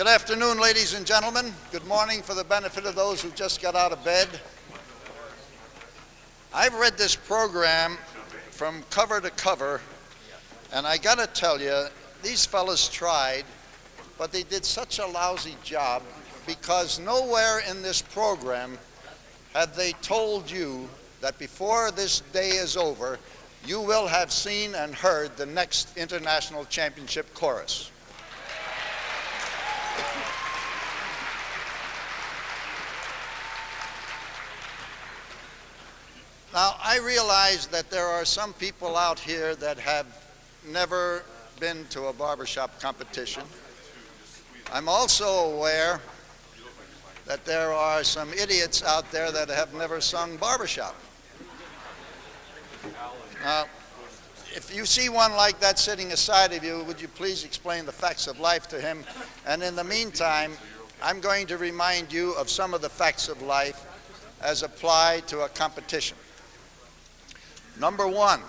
Good afternoon, ladies and gentlemen. Good morning for the benefit of those who just got out of bed. I've read this program from cover to cover, and I gotta tell you, these fellas tried, but they did such a lousy job because nowhere in this program have they told you that before this day is over, you will have seen and heard the next International Championship chorus. Now, I realize that there are some people out here that have never been to a barbershop competition. I'm also aware that there are some idiots out there that have never sung barbershop. Now, if you see one like that sitting aside of you, would you please explain the facts of life to him? And in the meantime, I'm going to remind you of some of the facts of life as applied to a competition. Number one,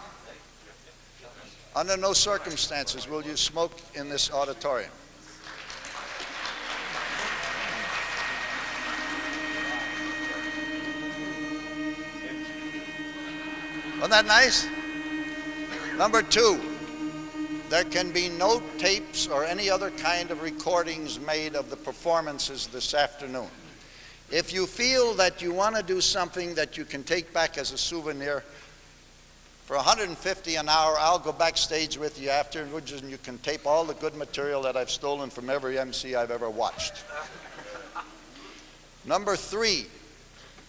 under no circumstances will you smoke in this auditorium. Wasn't that nice? Number two, there can be no tapes or any other kind of recordings made of the performances this afternoon. If you feel that you want to do something that you can take back as a souvenir, for $150 an hour, I'll go backstage with you afterwards and you can tape all the good material that I've stolen from every MC I've ever watched. Number three,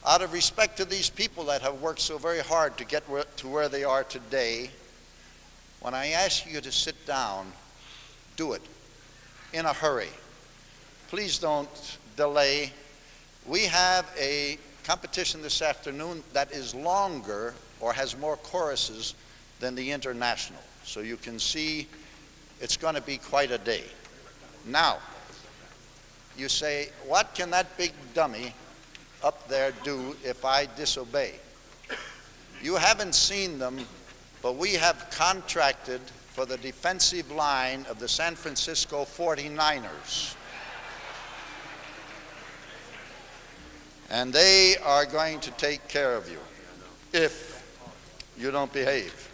out of respect to these people that have worked so very hard to get to where they are today, when I ask you to sit down, do it in a hurry. Please don't delay. We have a competition this afternoon that is longer or has more choruses than the International. So you can see it's going to be quite a day. Now, you say, what can that big dummy up there do if I disobey? You haven't seen them, but we have contracted for the defensive line of the San Francisco 49ers. And they are going to take care of you if you don't behave.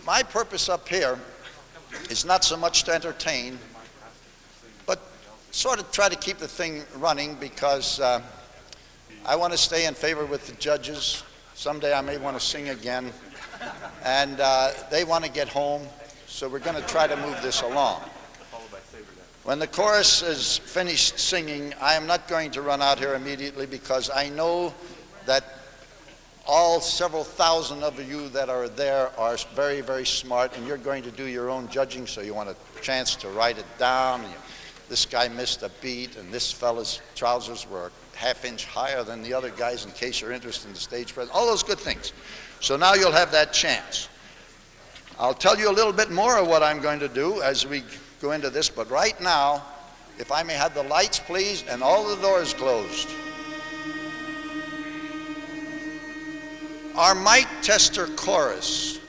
My purpose up here is not so much to entertain, but sort of try to keep the thing running because I want to stay in favor with the judges. Someday I may want to sing again, and they want to get home, so we're going to try to move this along. When the chorus is finished singing, I am not going to run out here immediately because I know that all several thousand of you that are there are very, very smart, and you're going to do your own judging, so you want a chance to write it down. This guy missed a beat, and this fella's trousers were a half-inch higher than the other guys in case you're interested in the stage presence. All those good things. So now you'll have that chance. I'll tell you a little bit more of what I'm going to do as we go into this, but right now, if I may have the lights, please, and all the doors closed. Our mic tester chorus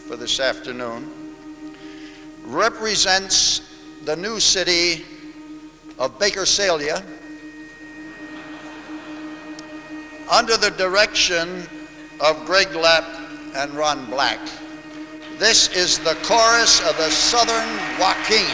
for this afternoon represents the new city of Bakersalia under the direction of Greg Lapp and Ron Black. This is the chorus of the Southern Joaquin.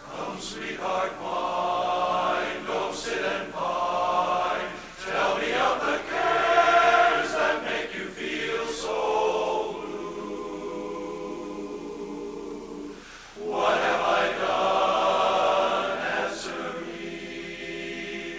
Come, sweetheart mine, go sit and pine. Tell me of the cares that make you feel so blue. What have I done? Answer me.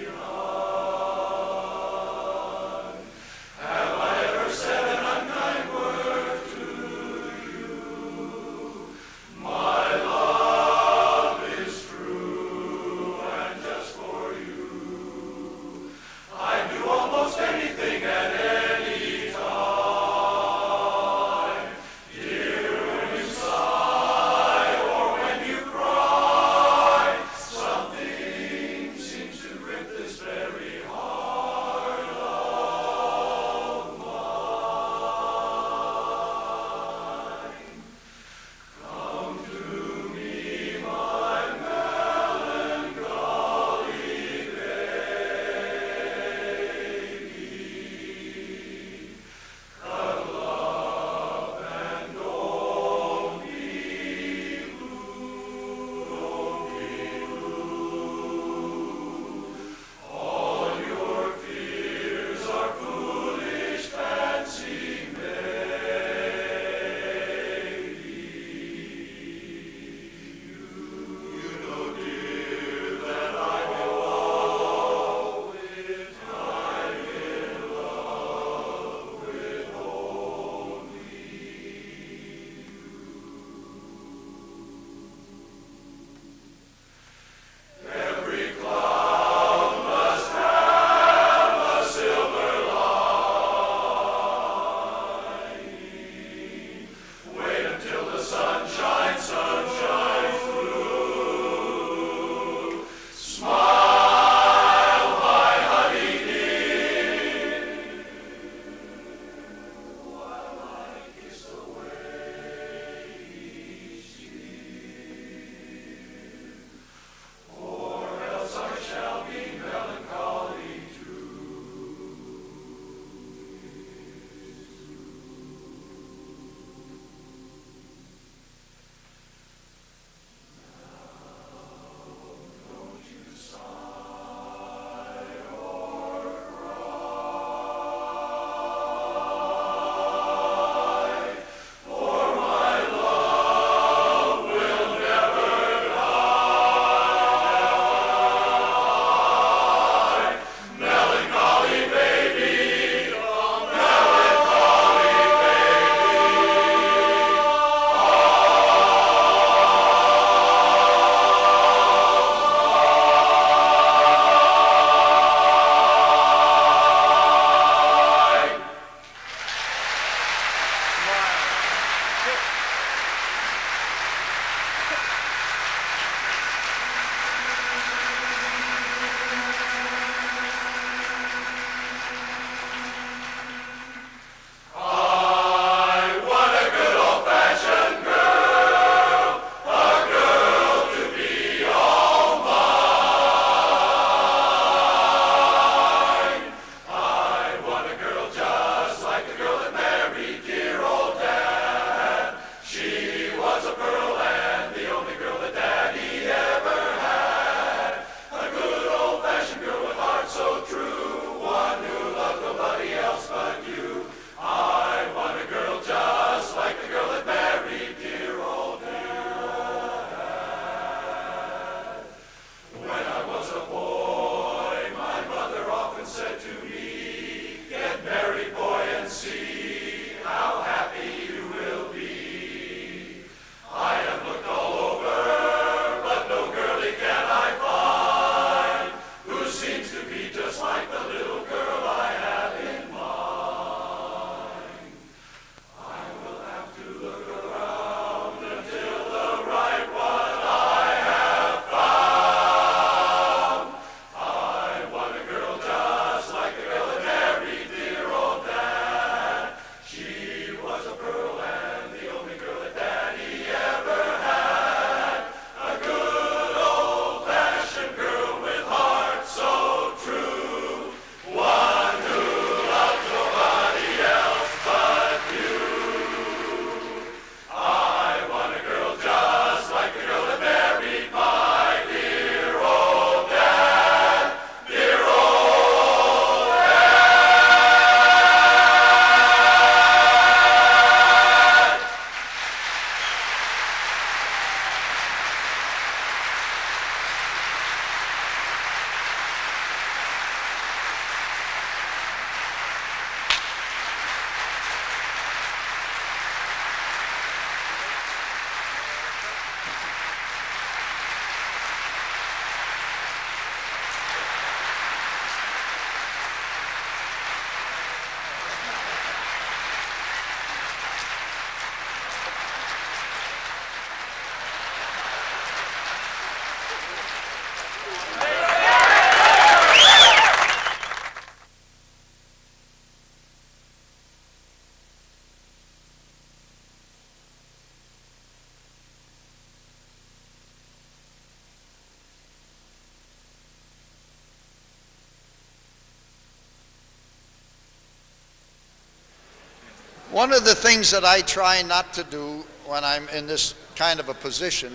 One of the things that I try not to do when I'm in this kind of a position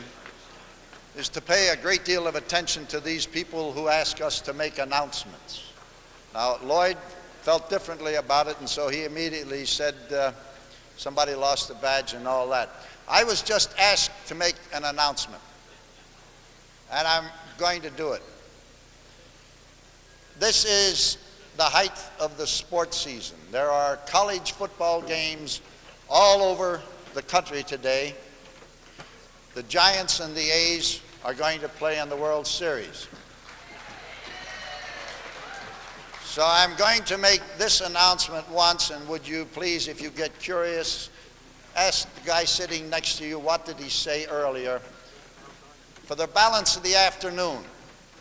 is to pay a great deal of attention to these people who ask us to make announcements. Now, Lloyd felt differently about it, and so he immediately said somebody lost a badge and all that. I was just asked to make an announcement, and I'm going to do it. This is the height of the sports season. There are college football games all over the country today. The Giants and the A's are going to play in the World Series. So I'm going to make this announcement once, and would you please, if you get curious, ask the guy sitting next to you, what did he say earlier? For the balance of the afternoon,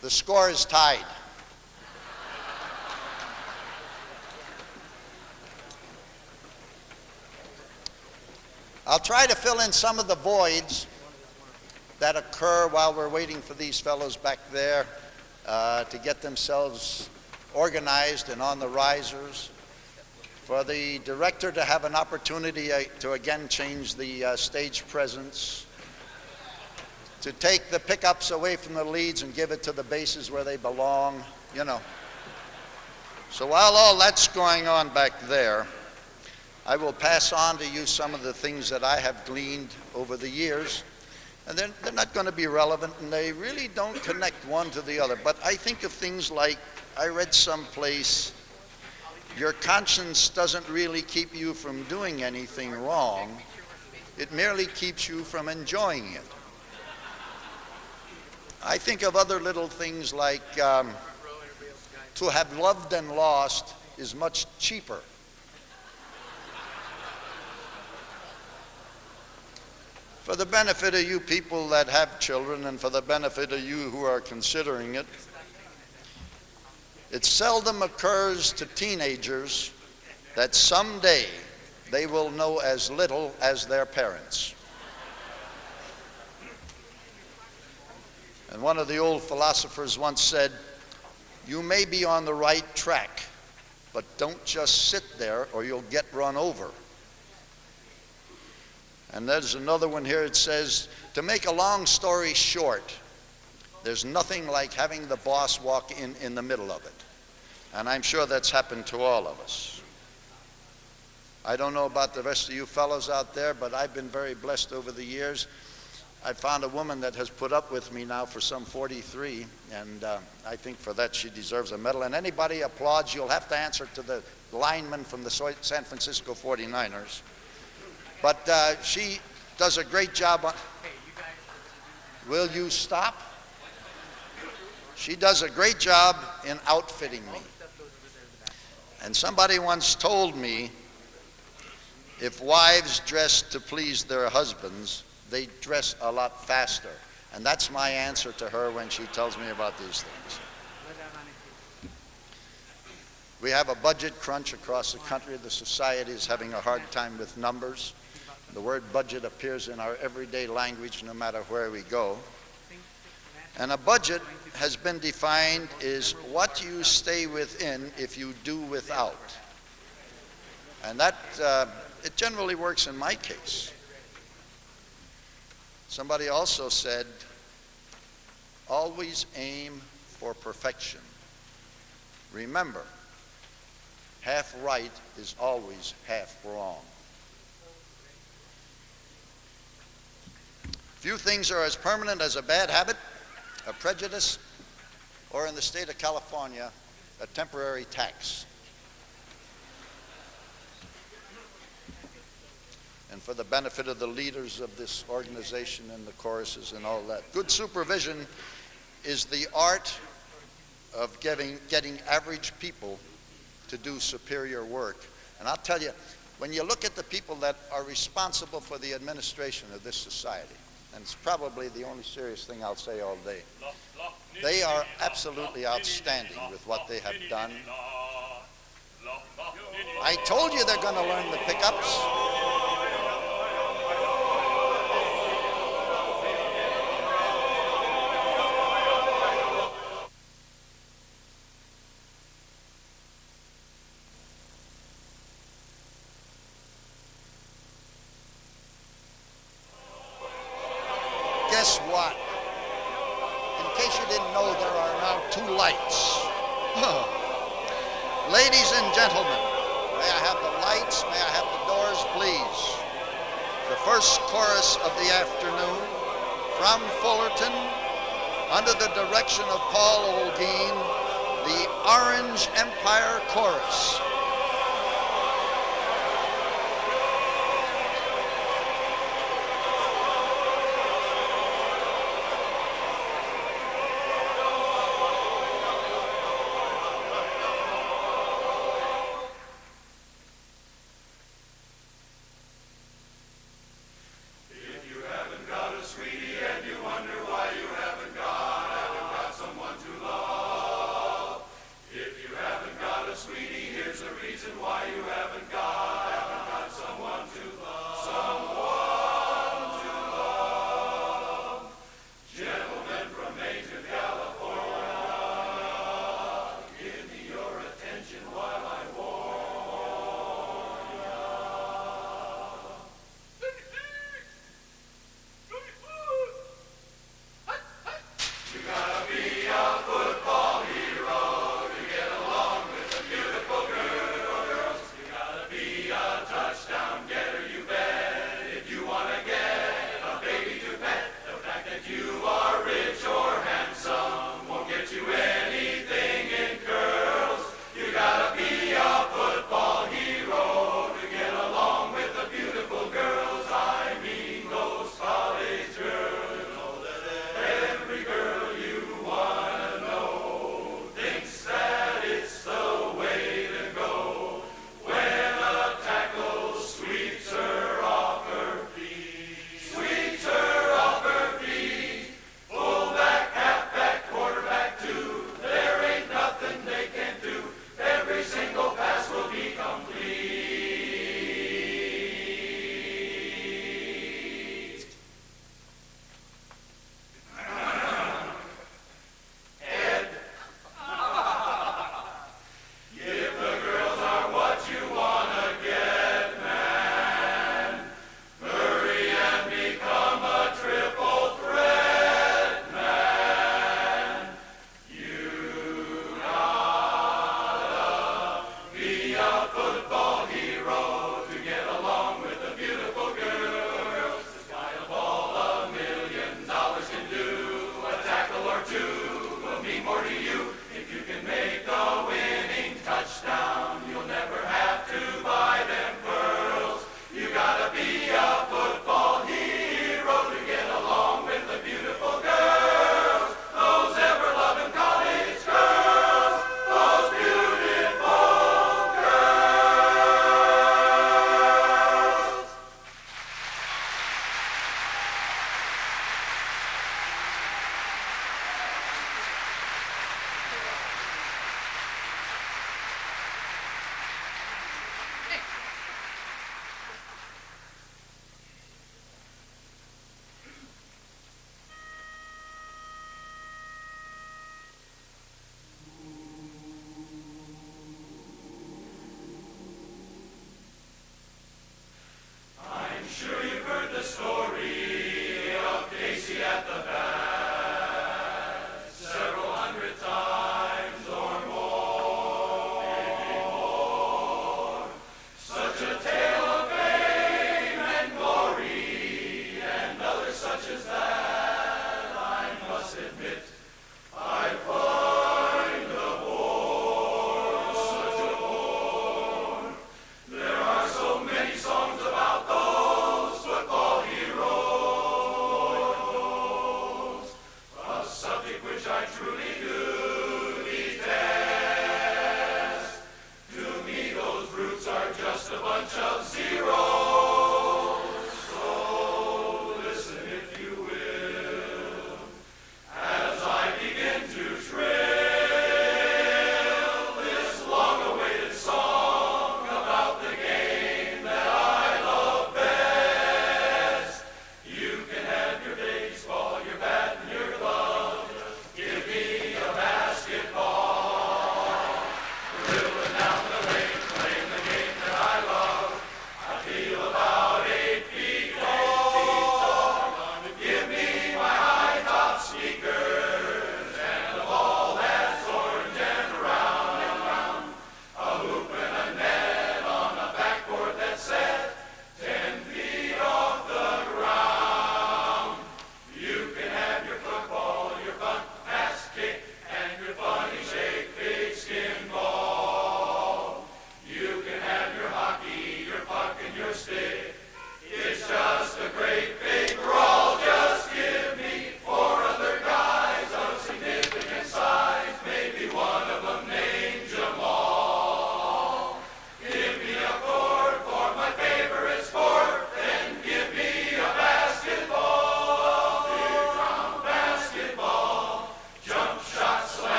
the score is tied. I'll try to fill in some of the voids that occur while we're waiting for these fellows back there to get themselves organized and on the risers, for the director to have an opportunity to again change the stage presence, to take the pickups away from the leads and give it to the basses where they belong, you know. So while all that's going on back there, I will pass on to you some of the things that I have gleaned over the years. And they're not going to be relevant, and they really don't connect one to the other. But I think of things like, I read someplace, your conscience doesn't really keep you from doing anything wrong. It merely keeps you from enjoying it. I think of other little things like to have loved and lost is much cheaper. For the benefit of you people that have children, and for the benefit of you who are considering it, it seldom occurs to teenagers that someday they will know as little as their parents. And one of the old philosophers once said, you may be on the right track, but don't just sit there or you'll get run over. And there's another one here. It says, to make a long story short, there's nothing like having the boss walk in the middle of it. And I'm sure that's happened to all of us. I don't know about the rest of you fellows out there, but I've been very blessed over the years. I found a woman that has put up with me now for some 43, and I think for that she deserves a medal. And anybody applauds, you'll have to answer to the lineman from the San Francisco 49ers. But she does a great job on... Will you stop? She does a great job in outfitting me. And somebody once told me, if wives dress to please their husbands, they dress a lot faster. And that's my answer to her when she tells me about these things. We have a budget crunch across the country. The society is having a hard time with numbers. The word budget appears in our everyday language no matter where we go. And a budget has been defined as what you stay within if you do without. And that, it generally works in my case. Somebody also said, always aim for perfection. Remember, half right is always half wrong. Few things are as permanent as a bad habit, a prejudice, or in the state of California, a temporary tax. And for the benefit of the leaders of this organization and the choruses and all that, good supervision is the art of getting average people to do superior work. And I'll tell you, when you look at the people that are responsible for the administration of this society, and it's probably the only serious thing I'll say all day, they are absolutely outstanding with what they have done. I told you they're going to learn the pickups. lights. Ladies and gentlemen, may I have the lights, may I have the doors, please. The first chorus of the afternoon from Fullerton, under the direction of Paul Olguin, the Orange Empire Chorus. Here's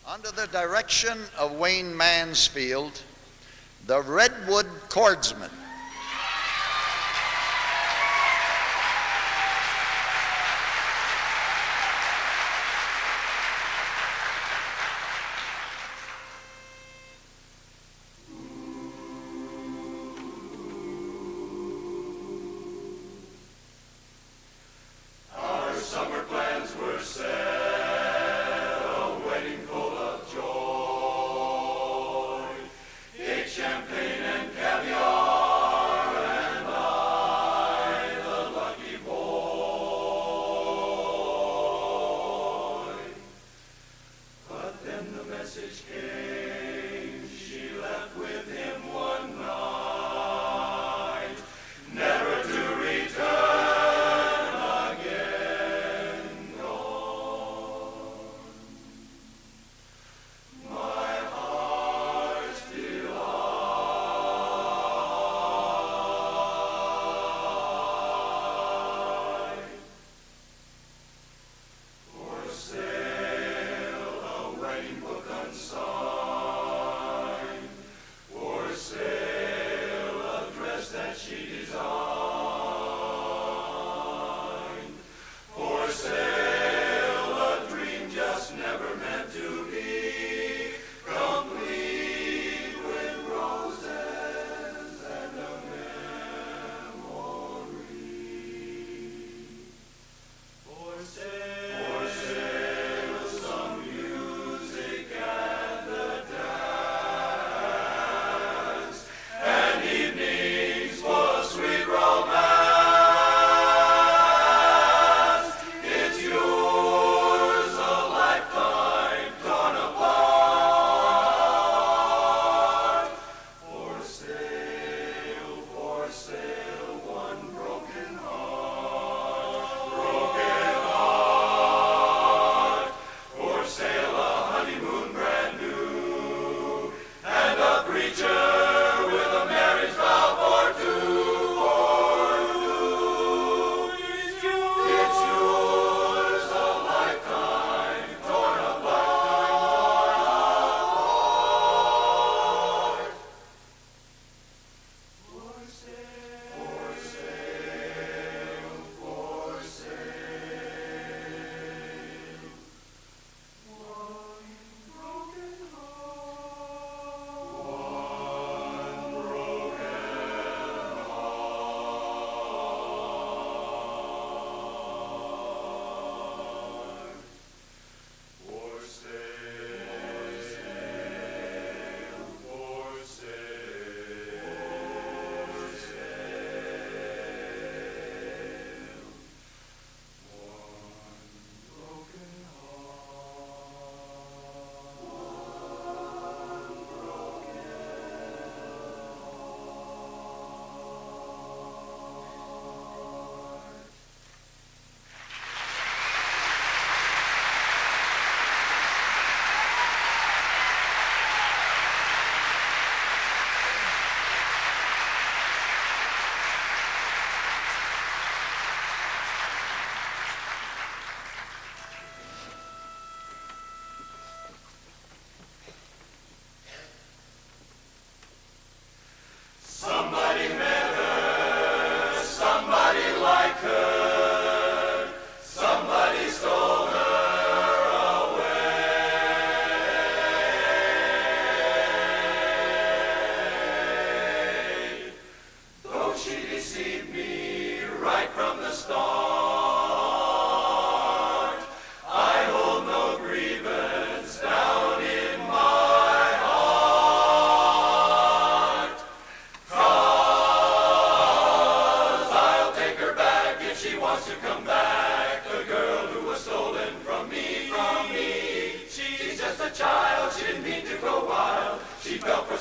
Under the direction of Wayne Mansfield, the Redwood Chordsmen.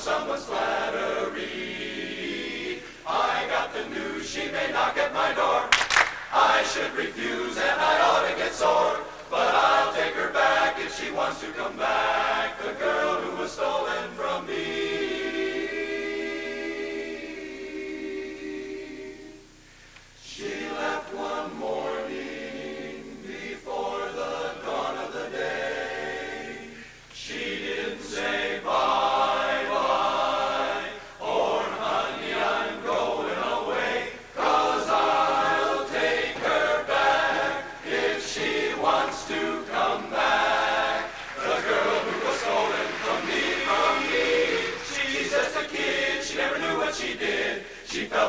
someone's flattery. I got the news, she may knock at my door. I should refuse and I ought to get sore, but I'll take her back if she wants to come back, the girl who was stolen from me. She left one morning before the dawn of the day. She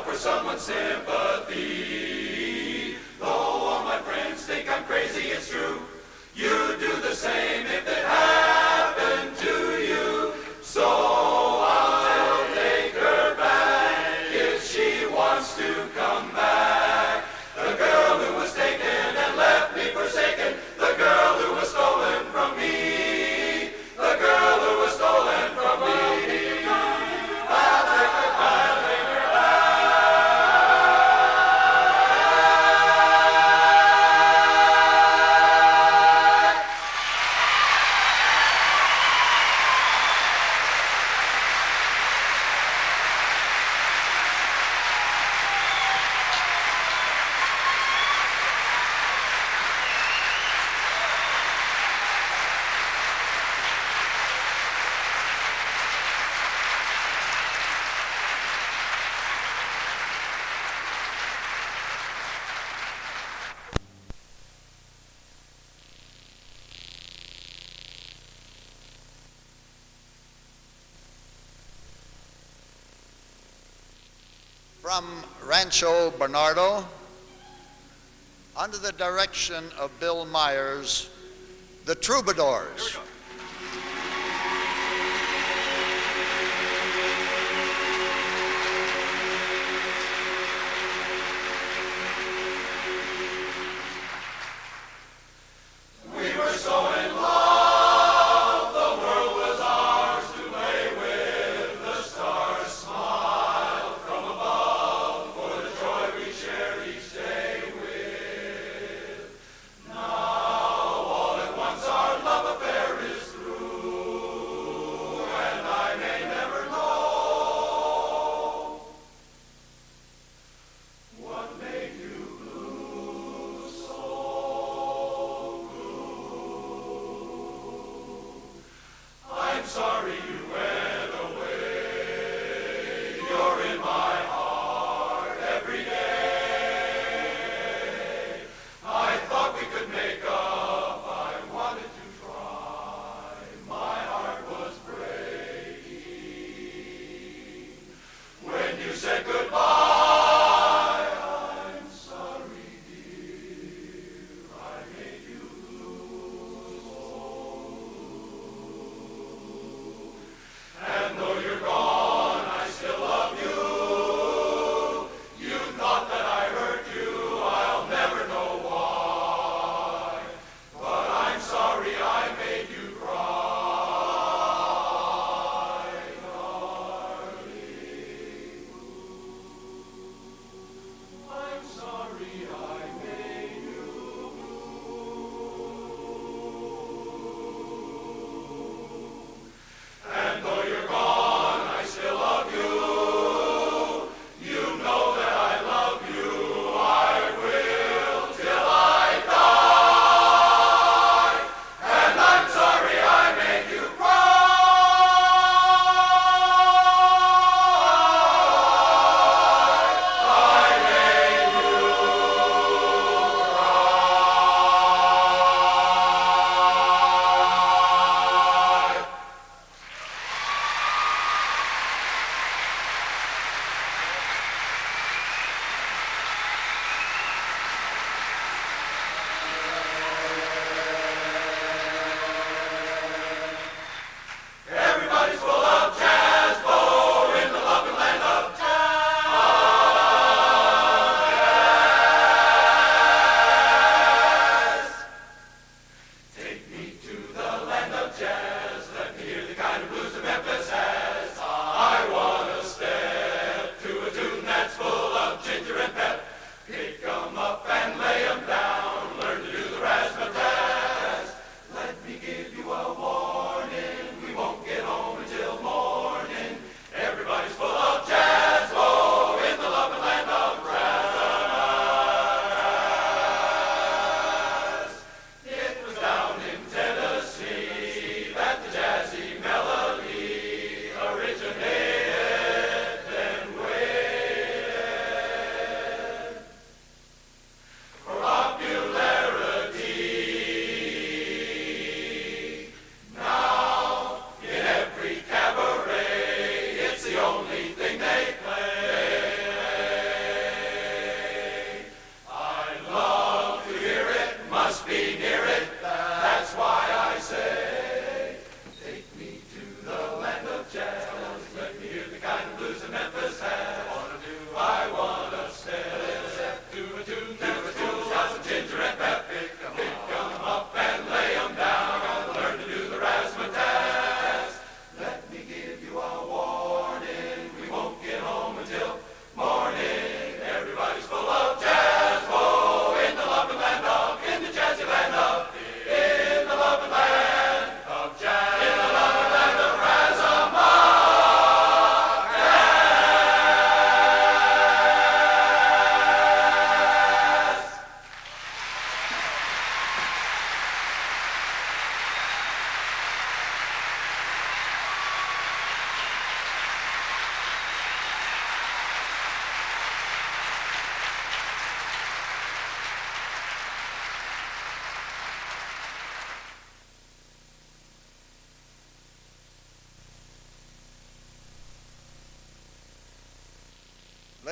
for someone's sympathy. Though all my friends think I'm crazy, it's true. You'd do the same if it happened to you. So I'll take her back if she wants to come back. The girl who was taken and left me forsaken. The girl who was stolen from me. The girl who was stolen from me. I'll take her back. From Rancho, Bernardo, under the direction of Bill Myers, the Troubadors. We were so in love, the world was ours to play with. The stars smiled from above for the joy we share each day with. Now all at once our love affair is through, and I may never know what made you blue, so I'm sorry you went away. You're in my heart every day. I thought we could make up. I wanted to try. My heart was breaking. When you said goodbye, I'm sorry, dear. I made you lose.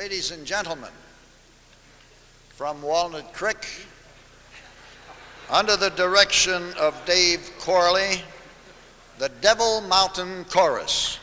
Ladies and gentlemen, from Walnut Creek, under the direction of Dave Corley, the Devil Mountain Chorus.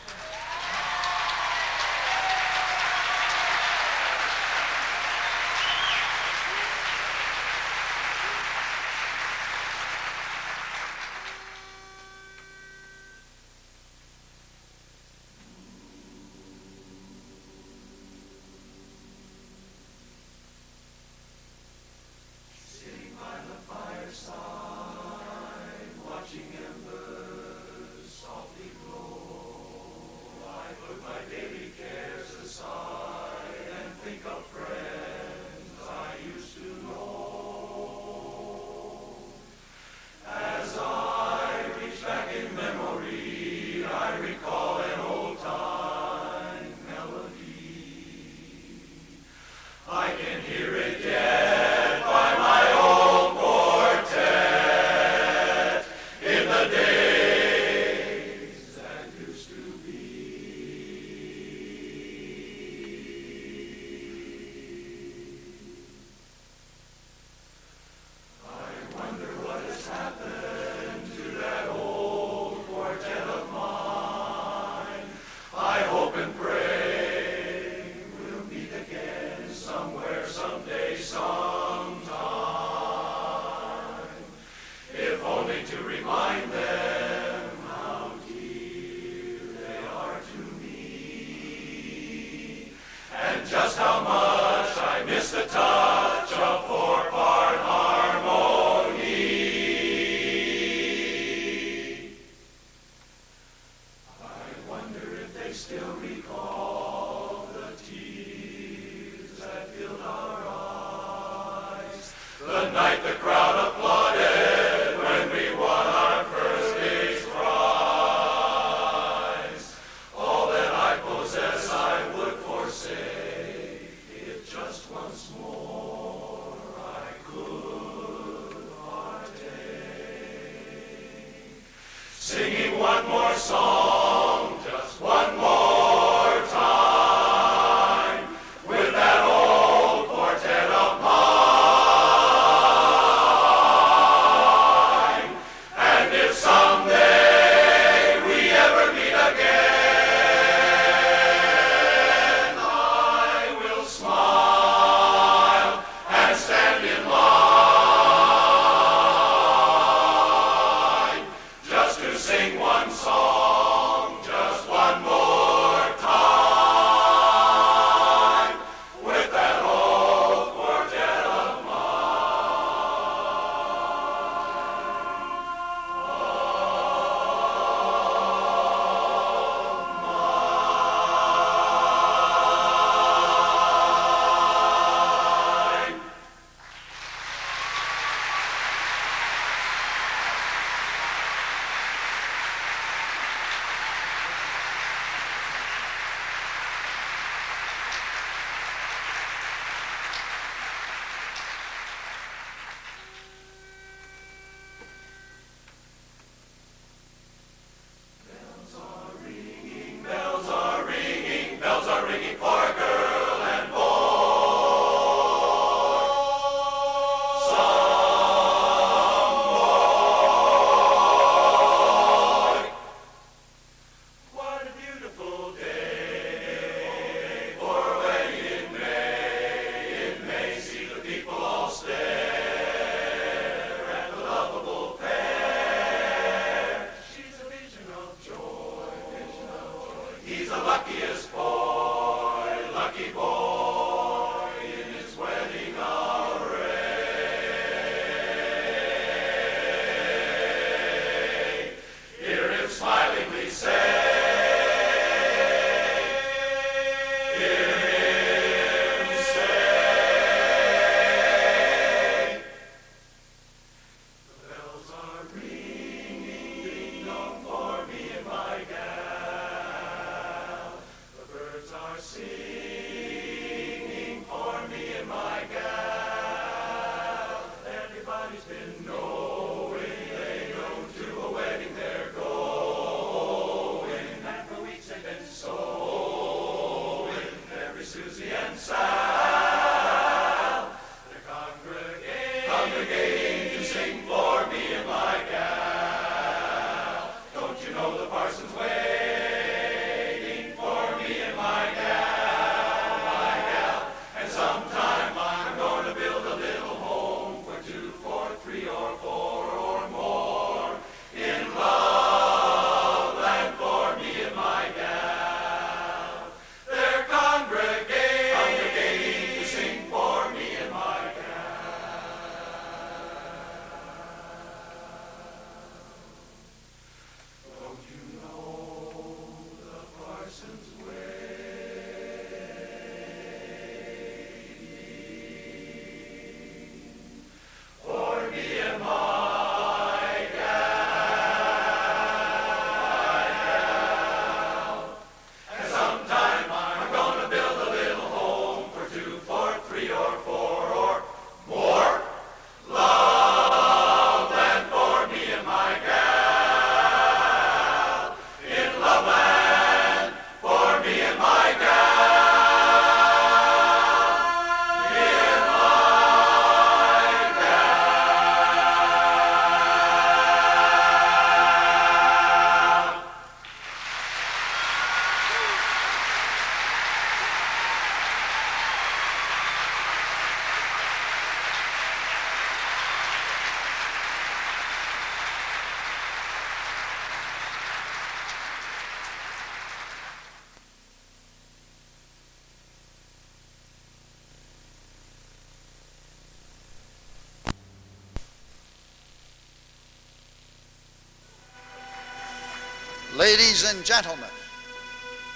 Ladies and gentlemen,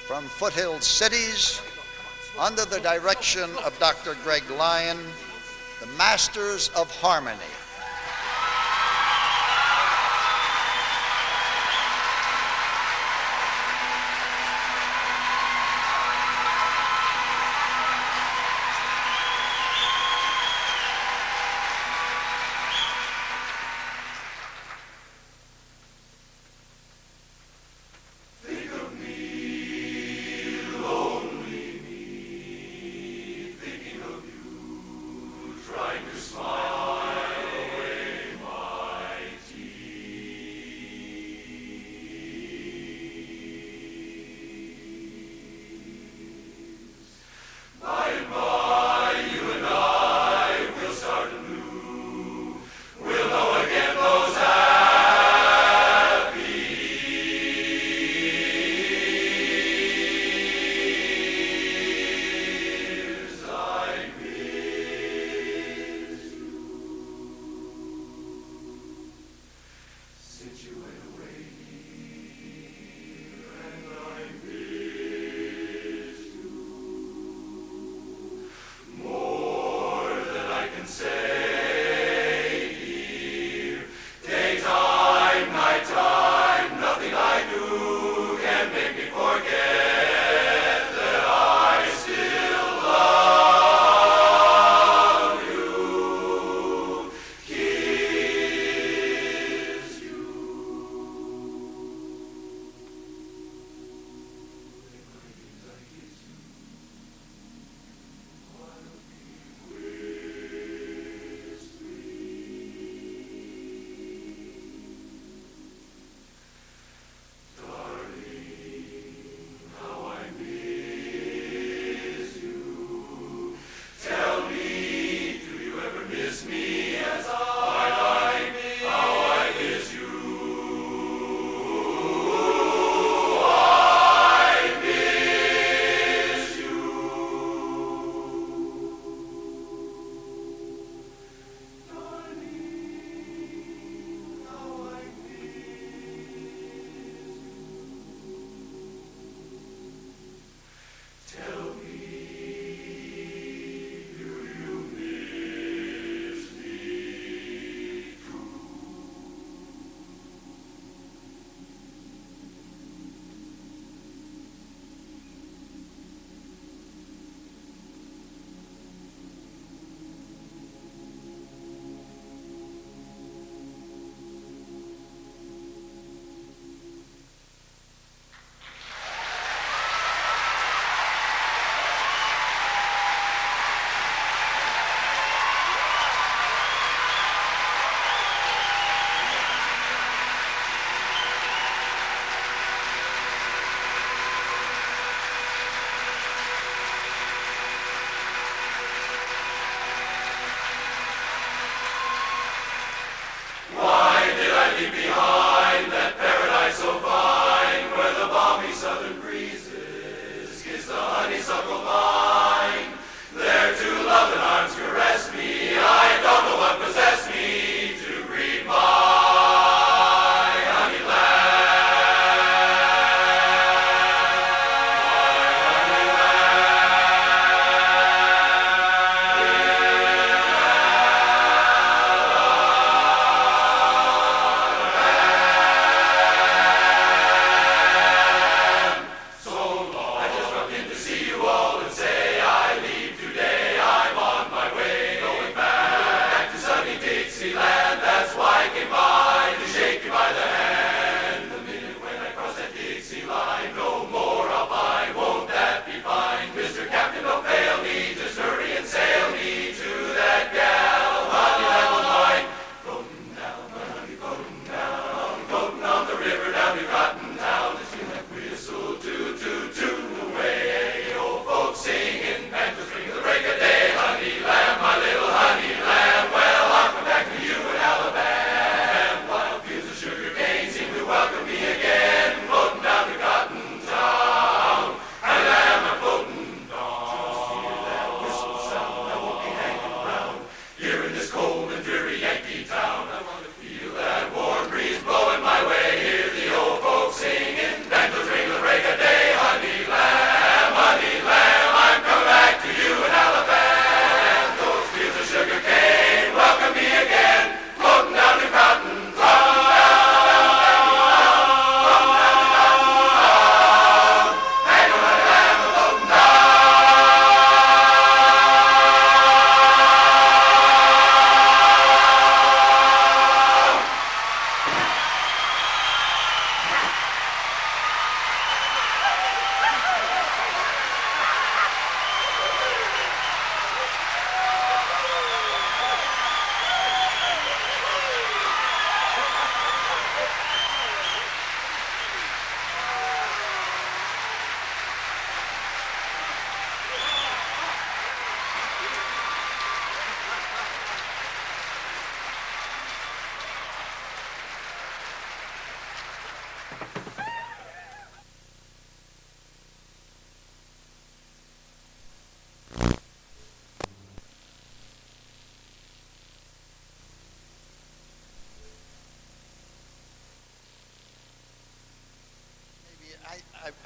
from Foothill cities, under the direction of Dr. Greg Lyon, the Masters of Harmony. Trying to smile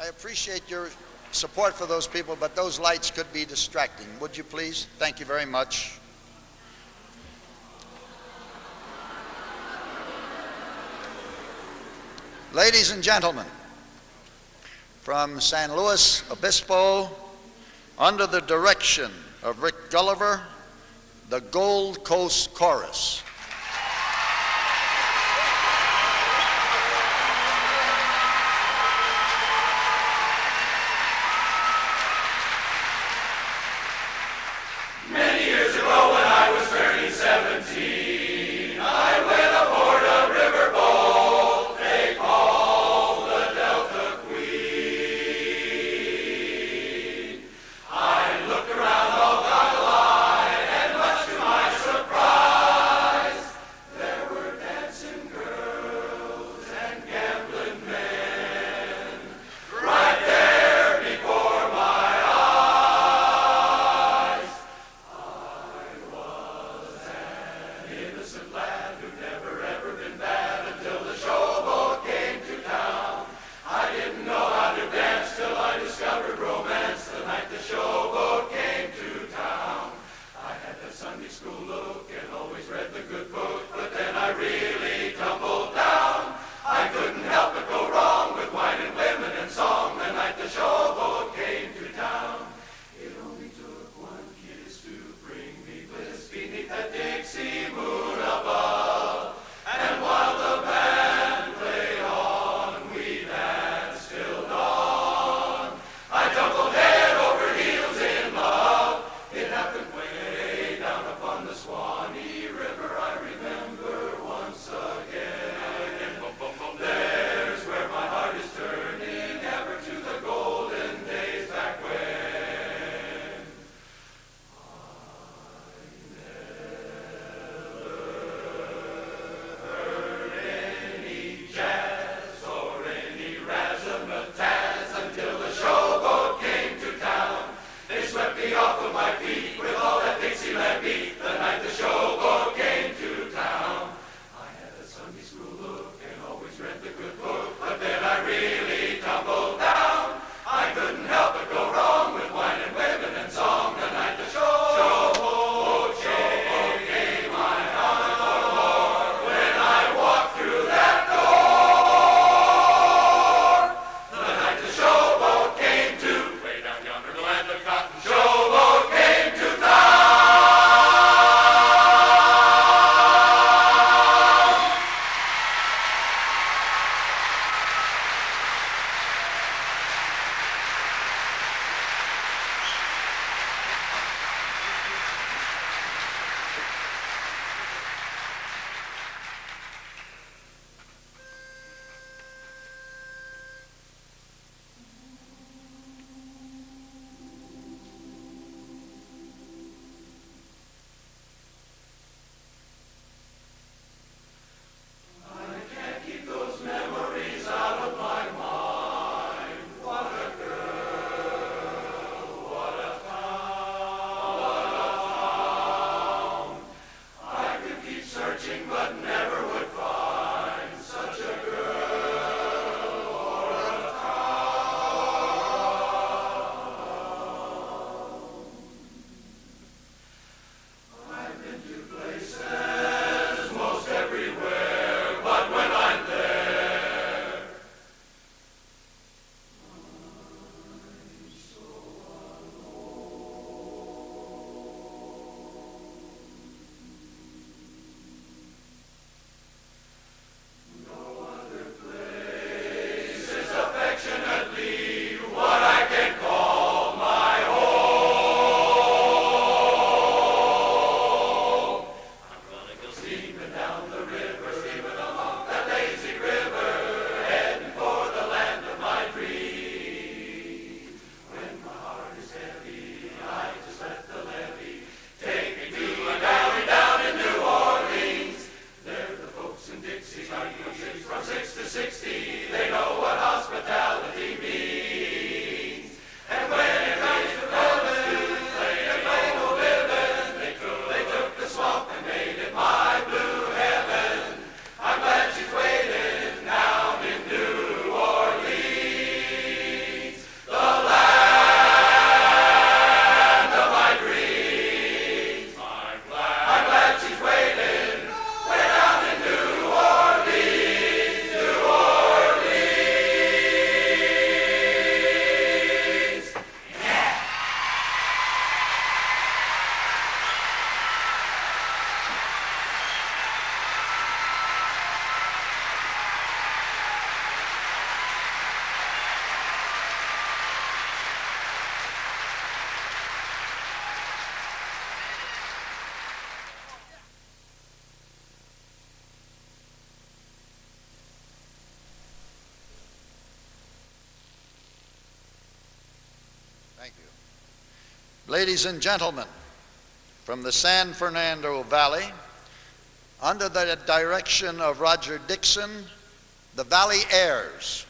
I appreciate your support for those people, but those lights could be distracting. Would you please? Thank you very much. Ladies and gentlemen, from San Luis Obispo, under the direction of Rick Gulliver, the Gold Coast Chorus. Many years ago when I was turning 17, I went aboard a riverboat they called the Delta Queen. I looked around all goggle-eyed, and much to my surprise, Thank you. Ladies and gentlemen, from the San Fernando Valley, under the direction of Roger Dixon, the Valleyaires.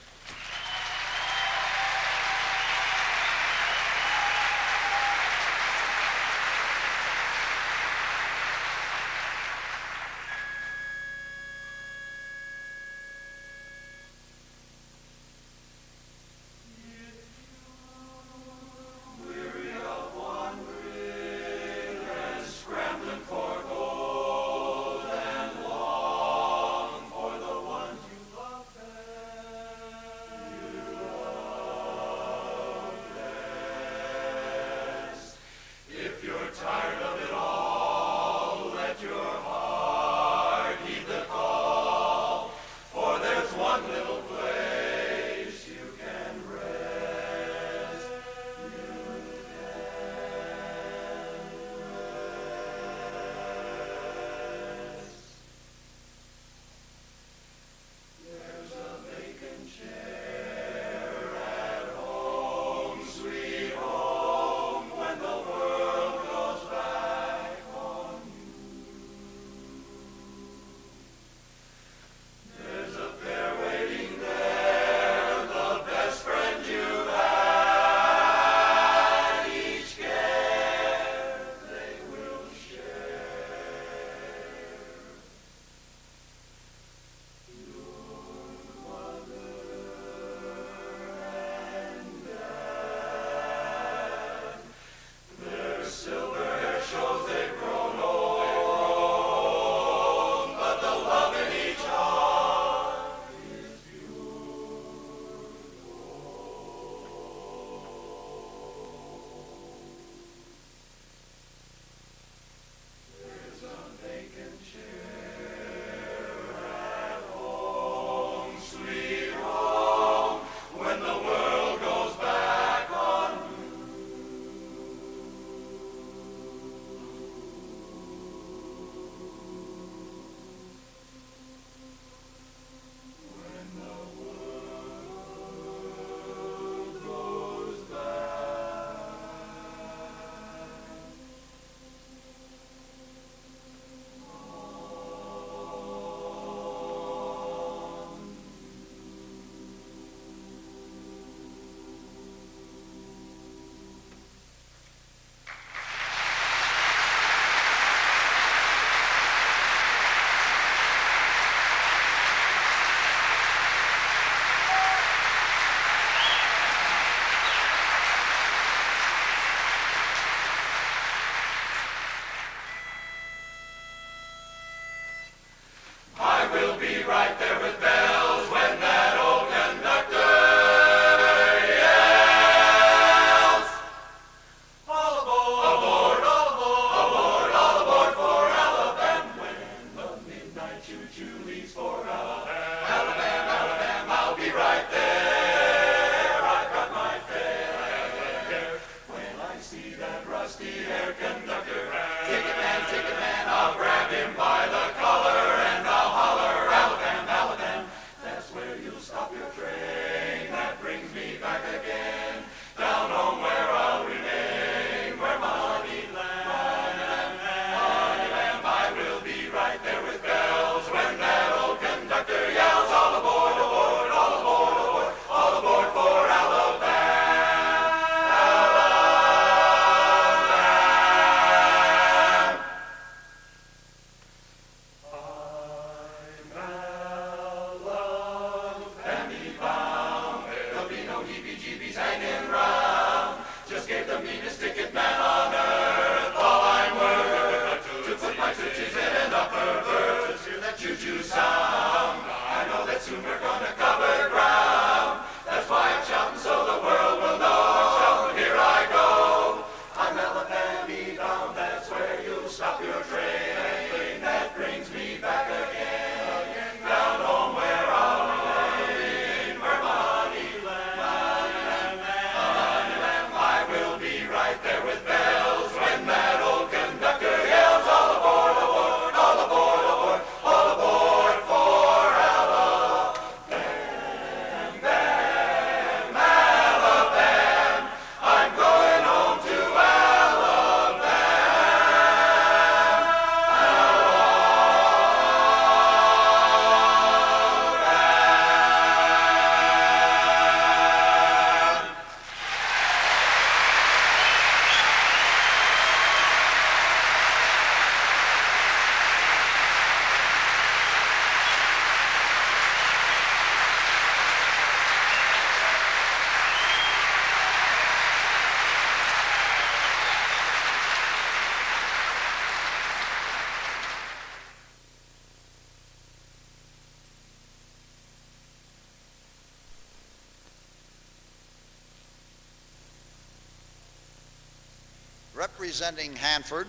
representing Hanford,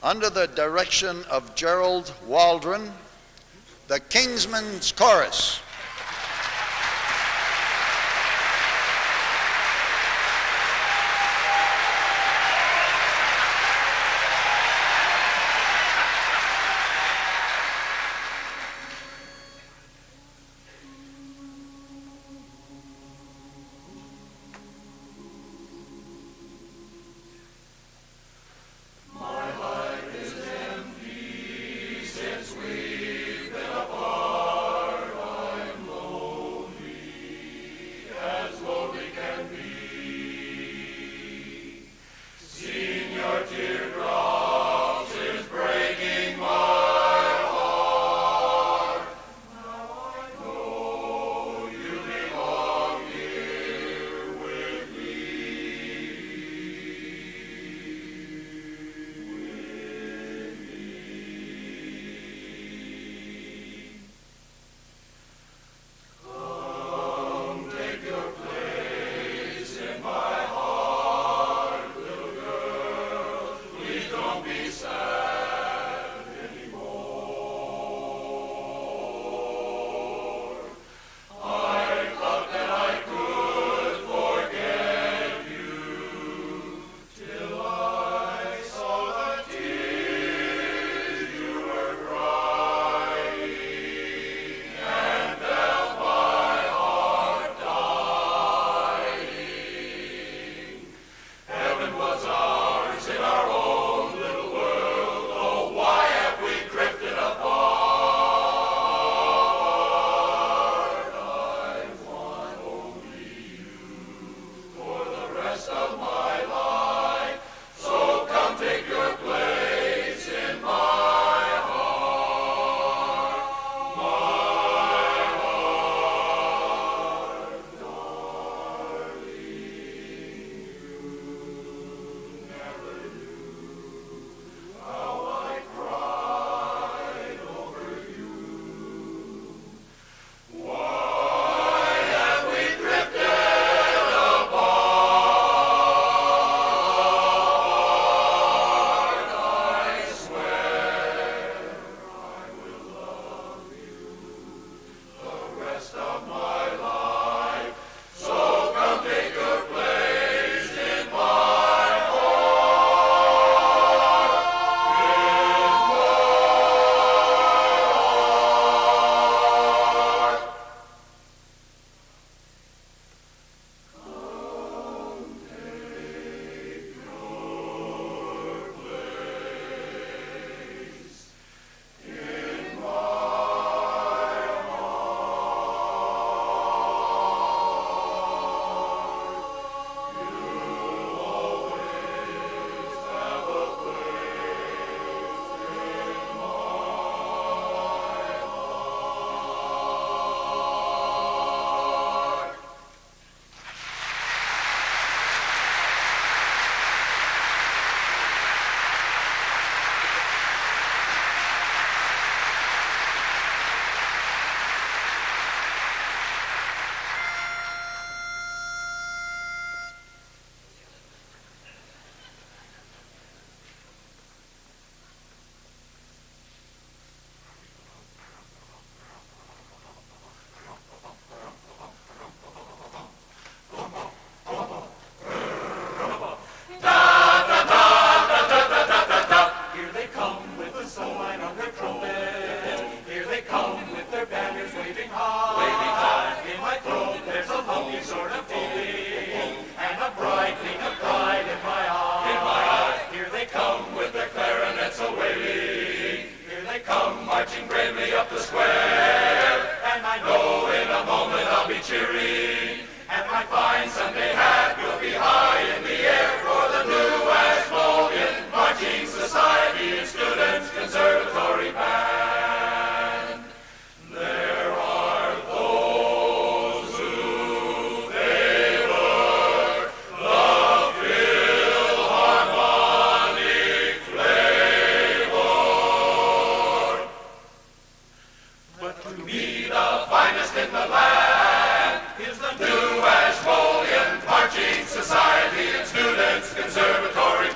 under the direction of Gerald Waldron, the Kingsman's Chorus. Society and Students Conservatory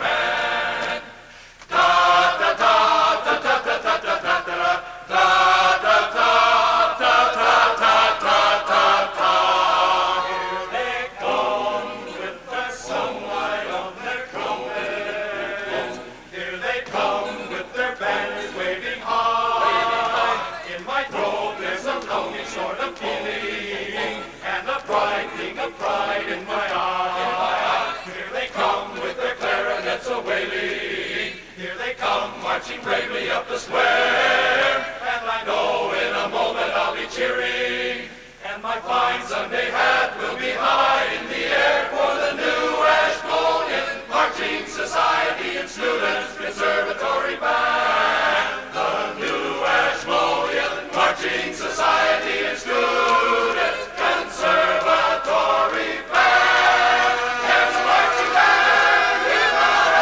lightning of pride in my eye. Here they come with their clarinets a-wailing. Here they come marching bravely up the square. And I know in a moment I'll be cheering. And my fine Sunday hat will be high in the air for the new Ashmolean Marching Society and Students Conservatory Band. The new Ashmolean Marching Society and Students Conservatory Band. There's a marching band in our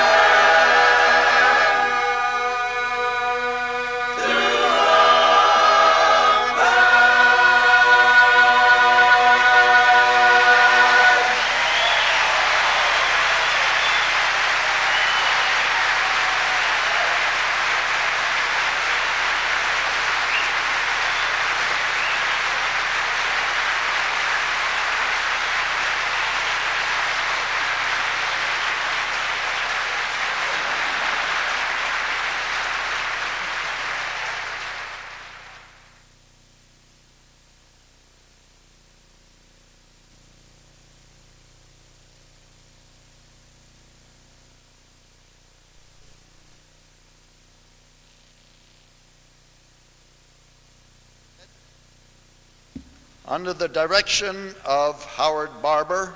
Under the direction of Howard Barber,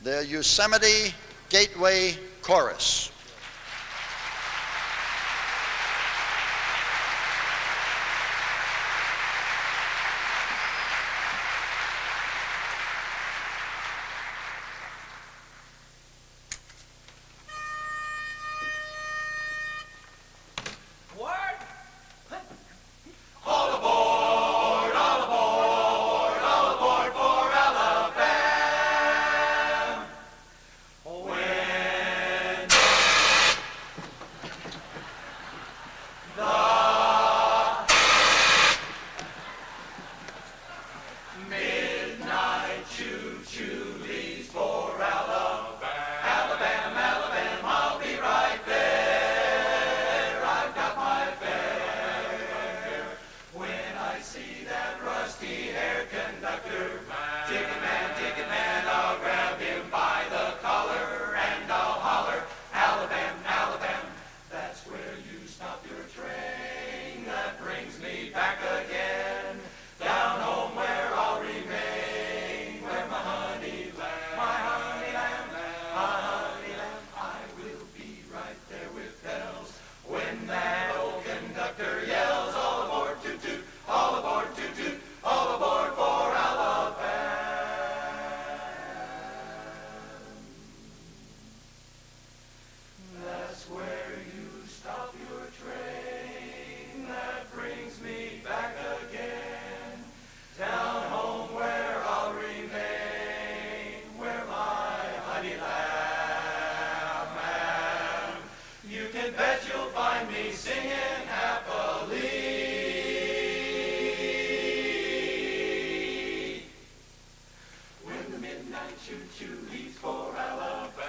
the Yosemite Gateway Chorus. Choo-choo leaves for Alabama.